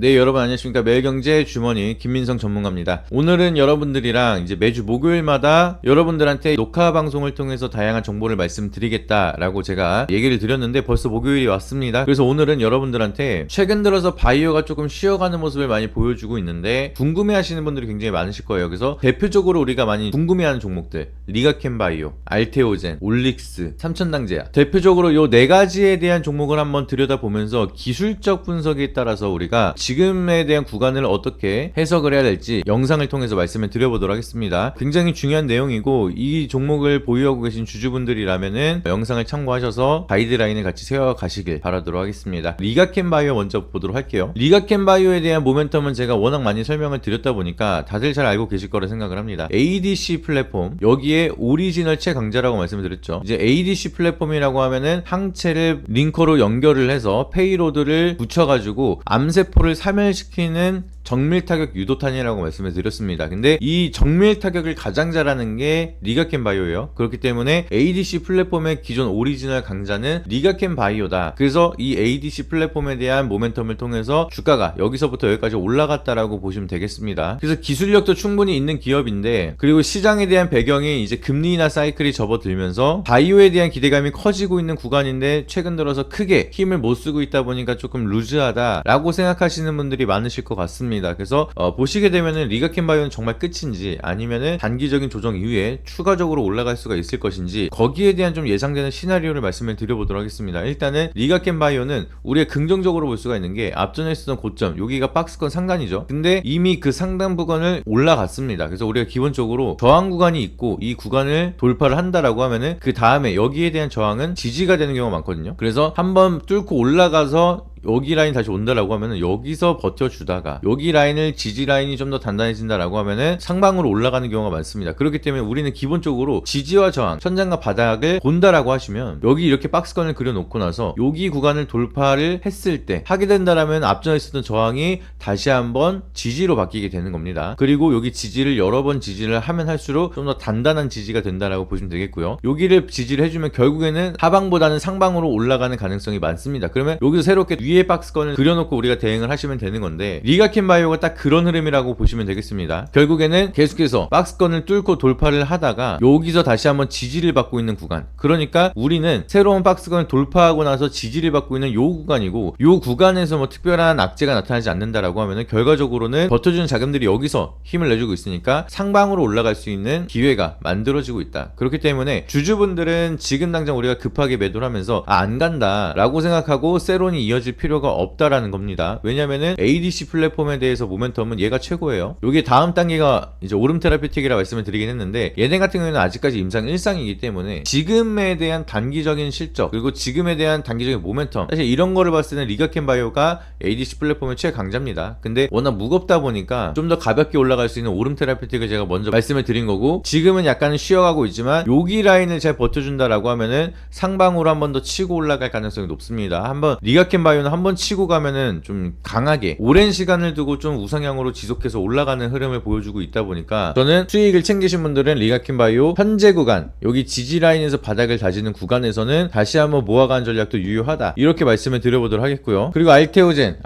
네, 여러분 안녕하십니까. 매일경제 주머니 김민성 전문가입니다. 오늘은 여러분들이랑 이제 매주 목요일마다 여러분들한테 녹화 방송을 통해서 다양한 정보를 말씀드리겠다라고 제가 얘기를 드렸는데 벌써 목요일이 왔습니다. 그래서 오늘은 여러분들한테 최근 들어서 바이오가 조금 쉬어가는 모습을 많이 보여주고 있는데 궁금해 하시는 분들이 굉장히 많으실 거예요. 그래서 대표적으로 우리가 많이 궁금해하는 종목들, 리가켄 바이오, 알테오젠, 올릭스, 삼천당제약, 대표적으로 요 네 가지에 대한 종목을 한번 들여다보면서 기술적 분석에 따라서 우리가 지금에 대한 구간을 어떻게 해석을 해야 될지 영상을 통해서 말씀을 드려보도록 하겠습니다. 굉장히 중요한 내용이고 이 종목을 보유하고 계신 주주분들이라면은 영상을 참고하셔서 가이드라인을 같이 세워가시길 바라도록 하겠습니다. 리가켄 바이오 먼저 보도록 할게요. 리가켄 바이오에 대한 모멘텀은 제가 워낙 많이 설명을 드렸다 보니까 다들 잘 알고 계실 거라 생각을 합니다. ADC 플랫폼, 여기에 오리지널 최강자라고 말씀을 드렸죠. 이제 ADC 플랫폼이라고 하면은 항체를 링커로 연결을 해서 페이로드를 붙여가지고 암세포를 사멸시키는 정밀 타격 유도탄이라고 말씀을 드렸습니다. 근데 이 정밀 타격을 가장 잘하는 게 리가켄 바이오예요. 그렇기 때문에 ADC 플랫폼의 기존 오리지널 강자는 리가켄 바이오다. 그래서 이 ADC 플랫폼에 대한 모멘텀을 통해서 주가가 여기서부터 여기까지 올라갔다라고 보시면 되겠습니다. 그래서 기술력도 충분히 있는 기업인데, 그리고 시장에 대한 배경이 이제 금리 인하 사이클이 접어들면서 바이오에 대한 기대감이 커지고 있는 구간인데 최근 들어서 크게 힘을 못 쓰고 있다 보니까 조금 루즈하다라고 생각하시는 분들이 많으실 것 같습니다. 그래서 보시게 되면은 리가켄 바이오는 정말 끝인지 아니면은 단기적인 조정 이후에 추가적으로 올라갈 수가 있을 것인지 거기에 대한 좀 예상되는 시나리오를 말씀을 드려보도록 하겠습니다. 일단은 리가켄 바이오는 우리가 긍정적으로 볼 수가 있는 게 앞전에 있었던 고점, 여기가 박스권 상단이죠. 근데 이미 그 상단 구간을 올라갔습니다. 그래서 우리가 기본적으로 저항 구간이 있고 이 구간을 돌파를 한다라고 하면은 그 다음에 여기에 대한 저항은 지지가 되는 경우가 많거든요. 그래서 한번 뚫고 올라가서 여기 라인 다시 온다라고 하면은 여기서 버텨주다가 여기 라인을 지지 라인이 좀 더 단단해진다라고 하면은 상방으로 올라가는 경우가 많습니다. 그렇기 때문에 우리는 기본적으로 지지와 저항, 천장과 바닥을 본다라고 하시면 여기 이렇게 박스권을 그려놓고 나서 여기 구간을 돌파를 했을 때 하게 된다라면 앞전에 있었던 저항이 다시 한번 지지로 바뀌게 되는 겁니다. 그리고 여기 지지를 여러 번 지지를 하면 할수록 좀 더 단단한 지지가 된다라고 보시면 되겠고요. 여기를 지지를 해주면 결국에는 하방보다는 상방으로 올라가는 가능성이 많습니다. 그러면 여기서 새롭게 위에 박스권을 그려놓고 우리가 대응을 하시면 되는 건데, 리가켄 바이오가 딱 그런 흐름이라고 보시면 되겠습니다. 결국에는 계속해서 박스권을 뚫고 돌파를 하다가 여기서 다시 한번 지지를 받고 있는 구간, 그러니까 우리는 새로운 박스권을 돌파하고 나서 지지를 받고 있는 요 구간이고, 요 구간에서 뭐 특별한 악재가 나타나지 않는다라고 하면은 결과적으로는 버텨주는 자금들이 여기서 힘을 내주고 있으니까 상방으로 올라갈 수 있는 기회가 만들어지고 있다. 그렇기 때문에 주주분들은 지금 당장 우리가 급하게 매도를 하면서 안 간다 라고 생각하고 세론이 이어질 필요가 없다라는 겁니다. 왜냐면은 ADC 플랫폼에 대해서 모멘텀은 얘가 최고예요. 요게 다음 단계가 이제 오름 테라피틱이라 말씀을 드리긴 했는데, 얘네 같은 경우에는 아직까지 임상 1상이기 때문에 지금에 대한 단기적인 실적, 그리고 지금에 대한 단기적인 모멘텀, 사실 이런 거를 봤을 때는 리가켄 바이오가 ADC 플랫폼의 최강자입니다. 근데 워낙 무겁다 보니까 좀 더 가볍게 올라갈 수 있는 오름 테라피틱을 제가 먼저 말씀을 드린 거고, 지금은 약간은 쉬어가고 있지만 여기 라인을 잘 버텨준다라고 하면은 상방으로 한 번 더 치고 올라갈 가능성이 높습니다. 한번 리가켄 바이오는 한번 치고 가면은 좀 강하게 오랜 시간을 두고 좀 우상향으로 지속해서 올라가는 흐름을 보여주고 있다 보니까, 저는 수익을 챙기신 분들은 리가켄 바이오 현재 구간, 여기 지지 라인에서 바닥을 다지는 구간에서는 다시 한번 모아가는 전략도 유효하다, 이렇게 말씀을 드려보도록 하겠고요. 그리고 알테오젠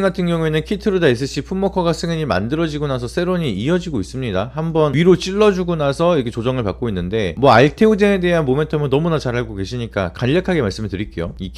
같은 경우에는 키트루다 SC 풋머커가 승인이 만들어지고 나서 세론이 이어지고 있습니다. 한번 위로 찔러주고 나서 이렇게 조정을 받고 있는데, 뭐 알테오젠에 대한 모멘텀은 너무나 잘 알고 계시니까 간략하게 말씀을 드릴게요. 이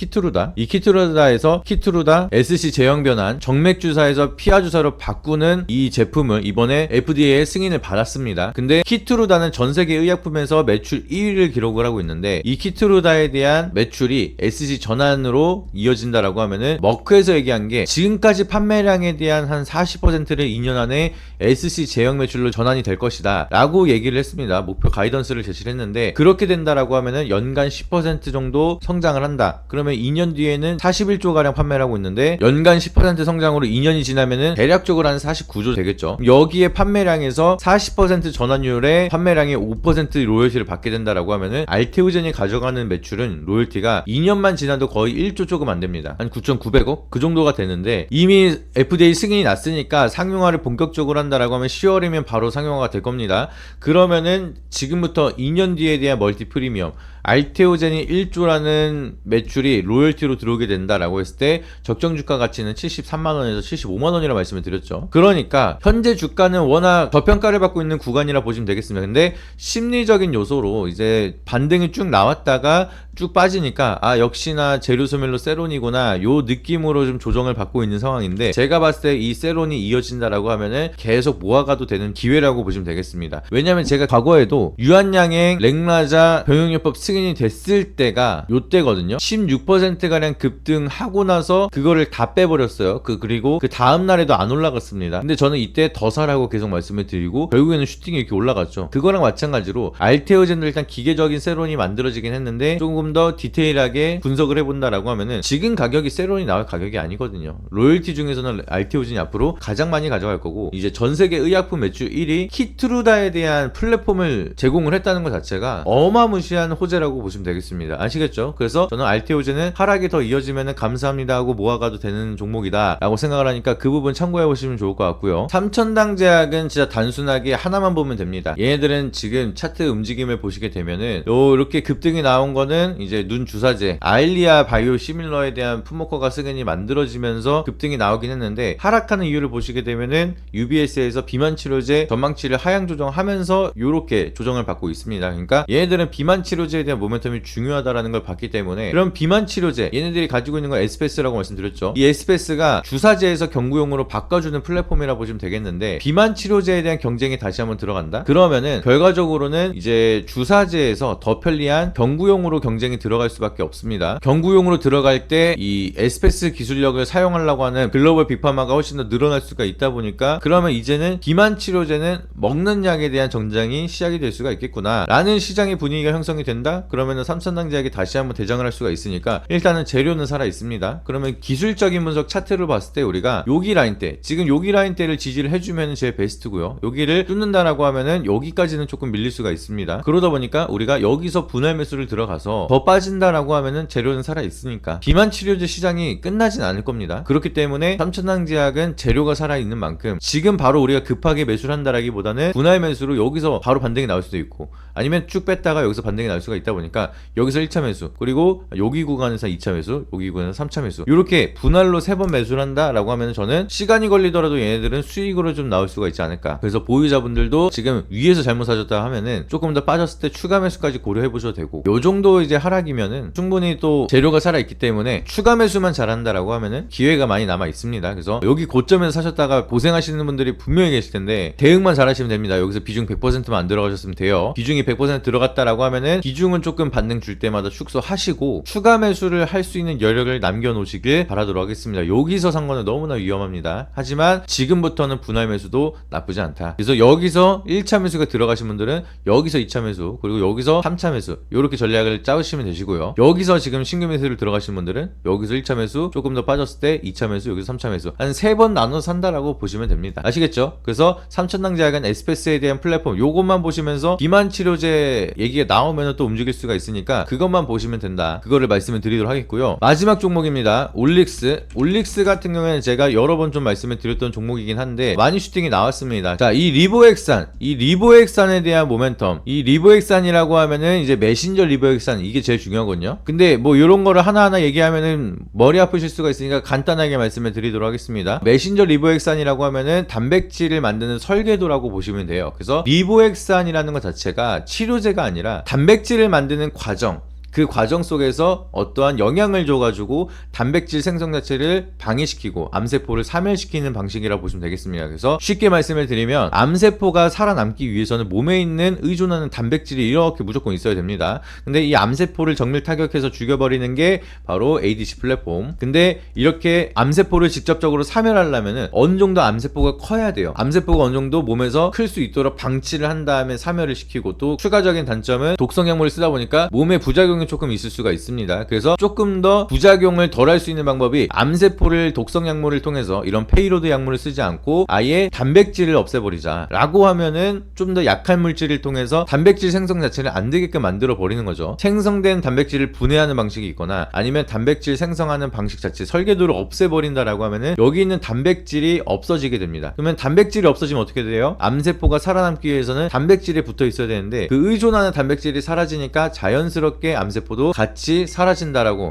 키트루다에서 키트루다 SC 제형 변환 정맥 주사에서 피하 주사로 바꾸는 이 제품을 이번에 FDA의 승인을 받았습니다. 근데 키트루다는 전 세계 의약품에서 매출 1위를 기록을 하고 있는데, 이 키트루다에 대한 매출이 SC 전환으로 이어진다라고 하면은 머크에서 얘기한 게 지금까지 판매량에 대한 한 40%를 2년 안에 SC 제형 매출로 전환이 될 것이다 라고 얘기를 했습니다. 목표 가이던스를 제시를 했는데, 그렇게 된다라고 하면은 연간 10% 정도 성장을 한다. 그러면 2년 뒤에는 41조 가량 판매를 하고 있는데, 연간 10% 성장으로 2년이 지나면은 대략적으로 한 49조 되겠죠. 여기에 판매량에서 40% 전환율에 판매량의 5% 로열티를 받게 된다라고 하면은 알테오젠이 가져가는 매출은 로열티가 2년만 지나도 거의 1조 조금 안 됩니다. 한 9,900억? 그 정도가 되는데, 이미 FDA 승인이 났으니까 상용화를 본격적으로 한다라고 하면 10월이면 바로 상용화가 될 겁니다. 그러면은 지금부터 2년 뒤에 대한 멀티 프리미엄, 알테오젠이 1조라는 매출이 로열티로 들어오게 된다라고 했을 때 적정 주가 가치는 73만원에서 75만원이라 말씀을 드렸죠. 그러니까 현재 주가는 워낙 저평가를 받고 있는 구간이라 보시면 되겠습니다. 근데 심리적인 요소로 이제 반등이 쭉 나왔다가 쭉 빠지니까 아 역시나 제루소멜로 세론이구나 요 느낌으로 좀 조정을 받고 있는 상황인데, 제가 봤을 때 이 세론이 이어진다라고 하면은 계속 모아가도 되는 기회라고 보시면 되겠습니다. 왜냐면 제가 과거에도 유한양행 랭라자 병용요법 승인이 됐을 때가 요때거든요. 16%가량 급등하고 나서 그거를 다 빼버렸어요. 그리고 그 다음날에도 안 올라갔습니다. 근데 저는 이때 더 사라고 계속 말씀을 드리고 결국에는 슈팅이 이렇게 올라갔죠. 그거랑 마찬가지로 알테오젠도 일단 기계적인 세론이 만들어지긴 했는데 조금 더 디테일하게 분석을 해본다라고 하면은 지금 가격이 세론이 나올 가격이 아니거든요. 로열티 중에서는 알테오젠이 앞으로 가장 많이 가져갈 거고, 이제 전세계 의약품 매출 1위 키트루다에 대한 플랫폼을 제공을 했다는 것 자체가 어마무시한 호재라고 보시면 되겠습니다. 아시겠죠? 그래서 저는 알테오젠은 하락이 더 이어지면은 감사합니다 하고 모아가도 되는 종목이다 라고 생각을 하니까 그 부분 참고해 보시면 좋을 것 같고요. 삼천당 제약은 진짜 단순하게 하나만 보면 됩니다. 얘네들은 지금 차트 움직임을 보시게 되면은 이렇게 급등이 나온 거는 이제 눈 주사제 아일리아 바이오 시밀러에 대한 풋모커가 승인이 만들어지면서 급등이 나오긴 했는데, 하락하는 이유를 보시게 되면은 UBS에서 비만 치료제 전망치를 하향 조정하면서 요렇게 조정을 받고 있습니다. 그러니까 얘네들은 비만 치료제에 대한 모멘텀이 중요하다라는 걸 봤기 때문에, 그럼 비만 치료제 얘네들이 가지고 있는 건 에스페스라고 말씀드렸죠. 이 에스페스가 주사제에서 경구용으로 바꿔주는 플랫폼이라 보시면 되겠는데, 비만 치료제에 대한 경쟁이 다시 한번 들어간다? 그러면은 결과적으로는 이제 주사제에서 더 편리한 경구용으로 경쟁이 들어갈 수밖에 없습니다. 경구용으로 들어갈 때 이 에스페스 기술력을 사용하려고 하는 글로벌 빅파마가 훨씬 더 늘어날 수가 있다 보니까, 그러면 이제는 비만 치료제는 먹는 약에 대한 전쟁이 시작이 될 수가 있겠구나 라는 시장의 분위기가 형성이 된다? 그러면은 삼천당 제약이 다시 한번 대장을 할 수가 있으니까 일단은 재료는 살아 있습니다. 그러면 기술적인 분석 차트를 봤을 때 우리가 여기 라인대, 지금 여기 라인대를 지지를 해주면 제일 베스트고요. 여기를 뚫는다라고 하면은 여기까지는 조금 밀릴 수가 있습니다. 그러다 보니까 우리가 여기서 분할 매수를 들어가서 더 빠진다라고 하면은 재료는 살아 있으니까 비만 치료제 시장이 끝나진 않을 겁니다. 그렇기 때문에 삼천당 제약은 재료가 살아있는 만큼 지금 바로 우리가 급하게 매수를 한다라기보다는 분할 매수로 여기서 바로 반등이 나올 수도 있고, 아니면 쭉 뺐다가 여기서 반등이 나올 수가 있다 보니까 여기서 1차 매수, 그리고 여기 구간에서 2차 매수, 여기 구간에서 3차 매수, 이렇게 분할로 3번 매수를 한다라고 하면 저는 시간이 걸리더라도 얘네들은 수익으로 좀 나올 수가 있지 않을까. 그래서 보유자분들도 지금 위에서 잘못 사셨다 하면은 조금 더 빠졌을 때 추가 매수까지 고려해 보셔도 되고, 요 정도 이제 하락이면은 충분히 또 재료가 살아있기 때문에 추가 매수만 잘한다라고 하면은 기회가 많이 남아 있습니다. 그래서 여기 고점에서 사셨다가 고생하시는 분들이 분명히 계실 텐데 대응만 잘하시면 됩니다. 여기서 비중 100%만 안 들어가셨으면 돼요. 비중이 100% 들어갔다라고 하면은 비중은 조금 반등 줄 때마다 축소하시고 추가 매수를 할 수 있는 여력을 남겨놓으시길 바라도록 하겠습니다. 여기서 산 거는 너무나 위험합니다. 하지만 지금부터는 분할 매수도 나쁘지 않다. 그래서 여기서 1차 매수가 들어가신 분들은 여기서 2차 매수, 그리고 여기서 3차 매수, 이렇게 전략을 짜우시면 되시고요. 여기서 지금 신규 매수를 들어가신 분들은 여기서 1차 매수, 조금 더 빠졌을 때 2차 매수, 여기서 3차 매수, 한 3번 나눠 산다라고 보시면 됩니다. 아시겠죠? 그래서 삼천당 제약은 에스페스에 대한 플랫폼 요것만 보시면서 비만 치료제 얘기가 나오면 또 움직일 수가 있으니까 그것만 보시면 된다. 그거를 말씀을 드리도록 하겠고요. 마지막 종목입니다. 올릭스. 올릭스 같은 경우에는 제가 여러 번 좀 말씀을 드렸던 종목이긴 한데 많이 슈팅이 나왔습니다. 자, 이 리보액산에 대한 모멘텀, 이 리보액산이라고 하면은 이제 메신저 리보액산, 이게 제일 중요하거든요. 근데 뭐 이런 거를 하나하나 얘기하면은 머리 아프실 수가 있으니까 간단하게 말씀을 드리도록 하겠습니다. 메신저 리보액산이라고 하면은 단백질을 만드는 설계도라고 보시면 돼요. 그래서 리보액산이라는 것 자체가 치료제가 아니라 단백질을 만드는 과정, 그 과정 속에서 어떠한 영향을 줘가지고 단백질 생성 자체를 방해시키고 암세포를 사멸시키는 방식이라고 보시면 되겠습니다. 그래서 쉽게 말씀을 드리면 암세포가 살아남기 위해서는 몸에 있는 의존하는 단백질이 이렇게 무조건 있어야 됩니다. 근데 이 암세포를 정밀 타격해서 죽여버리는 게 바로 ADC 플랫폼. 근데 이렇게 암세포를 직접적으로 사멸하려면은 어느 정도 암세포가 커야 돼요. 암세포가 어느 정도 몸에서 클 수 있도록 방치를 한 다음에 사멸을 시키고, 또 추가적인 단점은 독성 약물을 쓰다 보니까 몸에 부작용 부작용이 조금 있을 수가 있습니다. 그래서 조금 더 부작용을 덜 할 수 있는 방법이 암세포를 독성 약물을 통해서 이런 페이로드 약물을 쓰지 않고 아예 단백질을 없애버리자 라고 하면은 좀 더 약한 물질을 통해서 단백질 생성 자체를 안 되게끔 만들어 버리는 거죠. 생성된 단백질을 분해하는 방식이 있거나 아니면 단백질 생성하는 방식 자체 설계도를 없애버린다라고 하면은 여기 있는 단백질이 없어지게 됩니다. 그러면 단백질이 없어지면 어떻게 돼요? 암세포가 살아남기 위해서는 단백질에 붙어 있어야 되는데 그 의존하는 단백질이 사라지니까 자연스럽게 암세포도 같이 사라진다라고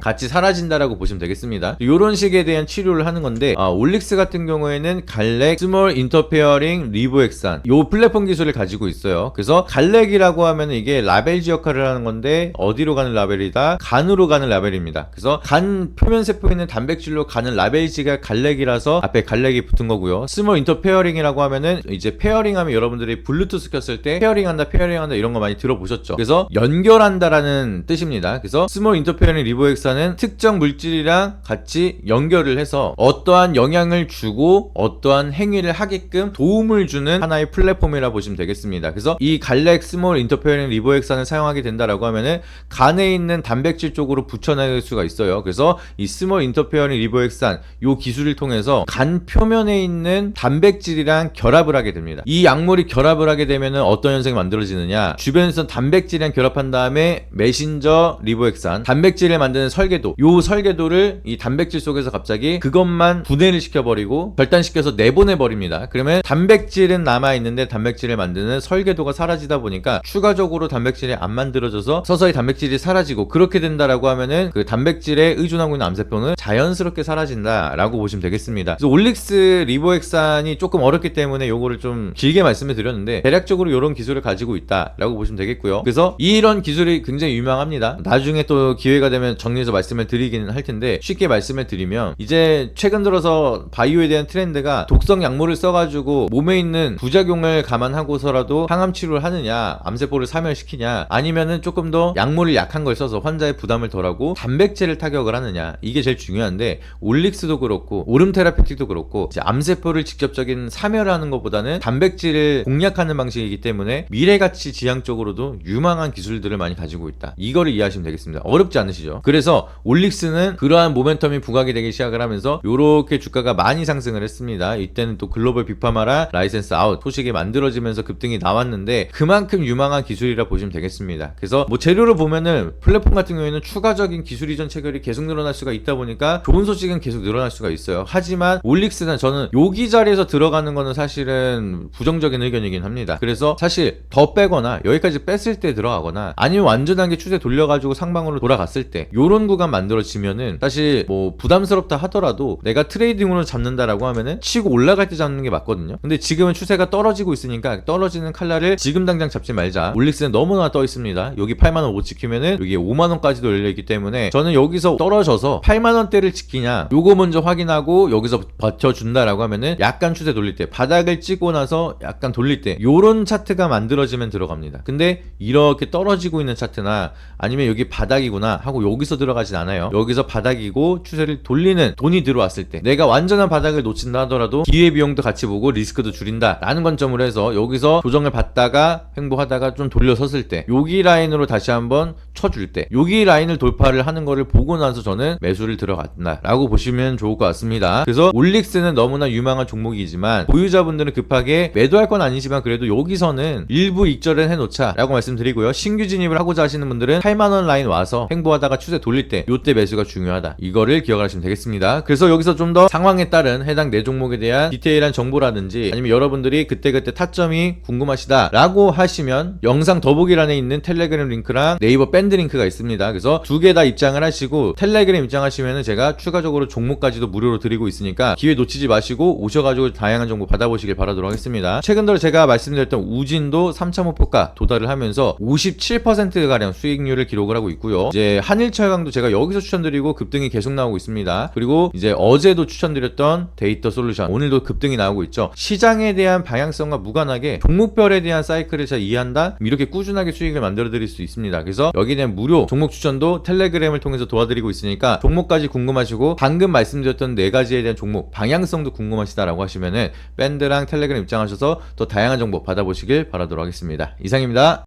보시면 되겠습니다. 이런 식에 대한 치료를 하는 건데 올릭스 같은 경우에는 갈렉 스몰 인터페어링 리보엑산 요 플랫폼 기술을 가지고 있어요. 그래서 갈렉이라고 하면 이게 라벨지 역할을 하는 건데 어디로 가는 라벨이다? 간으로 가는 라벨입니다. 그래서 간 표면 세포에 있는 단백질로 가는 라벨지가 갈렉이라서 앞에 갈렉이 붙은 거고요. 스몰 인터페어링이라고 하면은 이제 페어링하면 여러분들이 블루투스 켰을 때 페어링한다 이런 거 많이 들어보셨죠. 그래서 연결한다라는 뜻입니다. 그래서 스몰 인터페어링 리보엑산은 특정 물질이랑 같이 연결을 해서 어떠한 영향을 주고 어떠한 행위를 하게끔 도움을 주는 하나의 플랫폼이라 보시면 되겠습니다. 그래서 이 갈렉 스몰 인터페어링 리보엑산을 사용하게 된다라고 하면은 간에 있는 단백질 쪽으로 붙여낼 수가 있어요. 그래서 이 스몰 인터페어링 리보엑산 요 기술을 통해서 간 표면에 있는 단백질이랑 결합을 하게 됩니다. 이 약물이 결합을 하게 되면은 어떤 현상이 만들어지느냐, 주변에서 단백질이랑 결합한 다음에 메신저 리보엑산 단백질을 만드는 설계도, 요 설계도를 이 단백질 속에서 갑자기 그것만 분해를 시켜버리고 절단시켜서 내보내버립니다. 그러면 단백질은 남아있는데 단백질을 만드는 설계도가 사라지다 보니까 추가적으로 단백질이 안 만들어져서 서서히 단백질이 사라지고, 그렇게 된다라고 하면은 그 단백질에 의존하고 있는 암세포는 자연스럽게 사라진다라고 보시면 되겠습니다. 그래서 올릭스 리보엑산이 조금 어렵기 때문에 요거를 좀 길게 말씀을 드렸는데 대략적으로 이런 기술을 가지고 있다라고 보시면 되겠고요. 그래서 이런 기술이 굉장히 유명합니다. 나중에 또 기회가 되면 정리해서 말씀을 드리기는 할 텐데, 쉽게 말씀을 드리면 이제 최근 들어서 바이오에 대한 트렌드가 독성 약물을 써가지고 몸에 있는 부작용을 감안하고서라도 항암 치료를 하느냐, 암세포를 사멸시키냐, 아니면은 조금 더 약물을 약한 걸 써서 환자의 부담을 덜하고 단백질을 타격을 하느냐, 이게 제일 중요한데, 올릭스도 그렇고 오름 테라피틱도 그렇고 이제 암세포를 직접적인 사멸을 하는 것보다는 단백질을 공략하는 방식이기 때문에 미래가치 지향적으로도 유망한 기술들을 많이 가지고 있다, 이거를 이해하시면 되겠습니다. 어렵지 않으시죠? 그래서 올릭스는 그러한 모멘텀이 부각이 되기 시작을 하면서 요렇게 주가가 많이 상승을 했습니다. 이때는 또 글로벌 빅파마라 라이센스 아웃 소식이 만들어지면서 급등이 나왔는데 그만큼 유망한 기술이라 보시면 되겠습니다. 그래서 뭐 재료를 보면은 플랫폼 같은 경우에는 추가적인 기술 이전 체결이 계속 늘어날 수가 있다 보니까 좋은 소식은 계속 늘어날 수가 있어요. 하지만 올릭스는 저는 여기 자리에서 들어가는 거는 사실은 부정적인 의견이긴 합니다. 그래서 사실 더 빼거나 여기까지 뺐을 때 들어가거나 아니면 완전하게 추세 돌려가지고 상방으로 돌아갔을 때 요런 구간 만들어지면은 사실 뭐 부담스럽다 하더라도 내가 트레이딩으로 잡는다라고 하면은 치고 올라갈 때 잡는 게 맞거든요. 근데 지금은 추세가 떨어지고 있으니까 떨어지는 칼날을 지금 당장 잡지 말자. 올릭스는 너무나 떠 있습니다. 여기 8만원 못 지키면은 여기 5만원까지도 열려있기 때문에 저는 여기서 떨어져서 8만원대를 지키냐, 요거 먼저 확인하고 여기서 버텨준다라고 하면은 약간 추세 돌릴 때, 바닥을 찍고 나서 약간 돌릴 때 요런 차트가 만들어지면 들어갑니다. 근데 이렇게 떨어지고 있는 차트나 아니면 여기 바닥이구나 하고 여기서 들어가진 않아요. 여기서 바닥이고 추세를 돌리는 돈이 들어왔을 때, 내가 완전한 바닥을 놓친다 하더라도 기회비용도 같이 보고 리스크도 줄인다 라는 관점으로 해서 여기서 조정을 받다가 횡보하다가 좀 돌려섰을 때 여기 라인으로 다시 한번 쳐줄 때, 여기 라인을 돌파를 하는 거를 보고 나서 저는 매수를 들어갔다 라고 보시면 좋을 것 같습니다. 그래서 올릭스는 너무나 유망한 종목이지만 보유자분들은 급하게 매도할 건 아니지만 그래도 여기서는 일부 익절은 해놓자 라고 말씀드리고요. 신규 진입을 하고자 하시는 분들은 8만원 라인 와서 횡보하다가 추세 돌릴 때 요때 매수가 중요하다, 이거를 기억하시면 되겠습니다. 그래서 여기서 좀 더 상황에 따른 해당 내 종목에 대한 디테일한 정보라든지 아니면 여러분들이 그때그때 타점이 궁금하시다 라고 하시면 영상 더보기란에 있는 텔레그램 링크랑 네이버 밴드 링크가 있습니다. 그래서 두 개 다 입장을 하시고 텔레그램 입장하시면은 제가 추가적으로 종목까지도 무료로 드리고 있으니까 기회 놓치지 마시고 오셔가지고 다양한 정보 받아보시길 바라도록 하겠습니다. 최근 들어 제가 말씀드렸던 우진도 3차 목표가 도달을 하면서 57%가량 수익률을 기록을 하고 있고요. 이제 한일철강도 제가 여기서 추천드리고 급등이 계속 나오고 있습니다. 그리고 이제 어제도 추천드렸던 데이터 솔루션 오늘도 급등이 나오고 있죠. 시장에 대한 방향성과 무관하게 종목별에 대한 사이클을 잘 이해한다, 이렇게 꾸준하게 수익을 만들어 드릴 수 있습니다. 그래서 여기에 대한 무료 종목 추천도 텔레그램을 통해서 도와드리고 있으니까 종목까지 궁금하시고 방금 말씀드렸던 네 가지에 대한 종목 방향성도 궁금하시다라고 하시면은 밴드랑 텔레그램 입장하셔서 더 다양한 정보 받아보시길 바라도록 하겠습니다. 이상입니다.